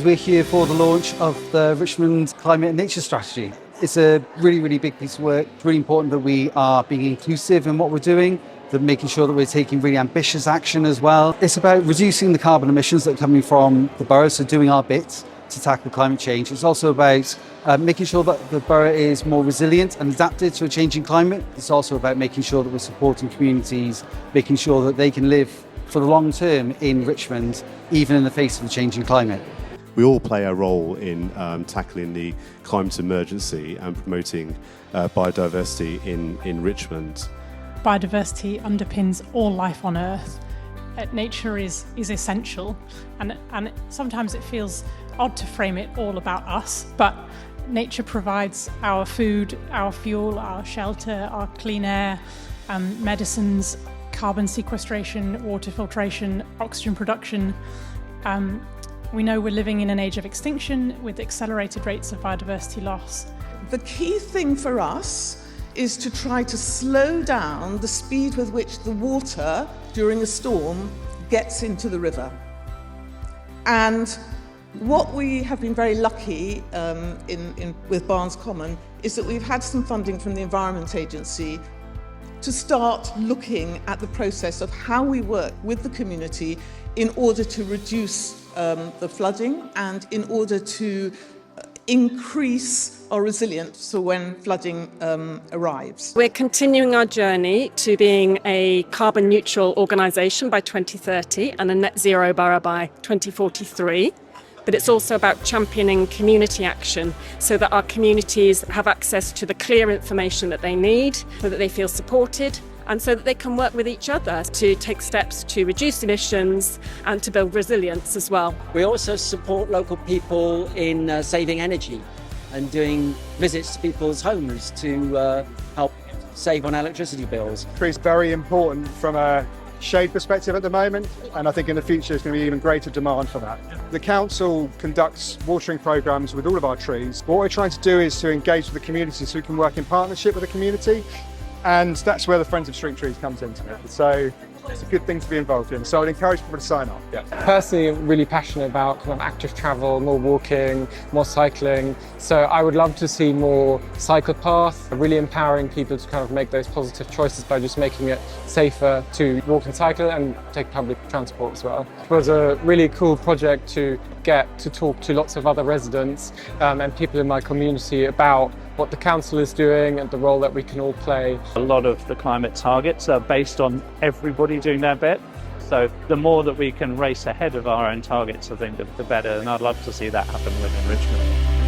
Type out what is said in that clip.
We're here for the launch of the Richmond Climate and Nature Strategy. It's a really, really big piece of work. It's really important that we are being inclusive in what we're doing, that making sure that we're taking really ambitious action as well. It's about reducing the carbon emissions that are coming from the borough, so doing our bit to tackle climate change. It's also about making sure that the borough is more resilient and adapted to a changing climate. It's also about making sure that we're supporting communities, making sure that they can live for the long term in Richmond, even in the face of a changing climate. We all play a role in tackling the climate emergency and promoting biodiversity in Richmond. Biodiversity underpins all life on Earth. Nature is essential, and sometimes it feels odd to frame it all about us, but nature provides our food, our fuel, our shelter, our clean air, medicines, carbon sequestration, water filtration, oxygen production. We know we're living in an age of extinction with accelerated rates of biodiversity loss. The key thing for us is to try to slow down the speed with which the water during a storm gets into the river. And what we have been very lucky with Barnes Common is that we've had some funding from the Environment Agency to start looking at the process of how we work with the community in order to reduce the flooding and in order to increase our resilience for when flooding arrives. We're continuing our journey to being a carbon neutral organisation by 2030 and a net zero borough by 2043. But it's also about championing community action so that our communities have access to the clear information that they need, so that they feel supported, and so that they can work with each other to take steps to reduce emissions and to build resilience as well. We also support local people in saving energy and doing visits to people's homes to help save on electricity bills. It's very important from a shade perspective at the moment, and I think in the future there's going to be even greater demand for that. The council conducts watering programmes with all of our trees. What we're trying to do is to engage with the community so we can work in partnership with the community, and that's where the Friends of Street Trees comes into it. So it's a good thing to be involved in. So I'd encourage people to sign up. Yeah. Personally, I'm really passionate about kind of active travel, more walking, more cycling. So I would love to see more cycle paths, really empowering people to kind of make those positive choices by just making it safer to walk and cycle and take public transport as well. It was a really cool project to get to talk to lots of other residents and people in my community about what the council is doing and the role that we can all play. A lot of the climate targets are based on everybody doing their bit. So the more that we can race ahead of our own targets, I think the better, and I'd love to see that happen within Richmond.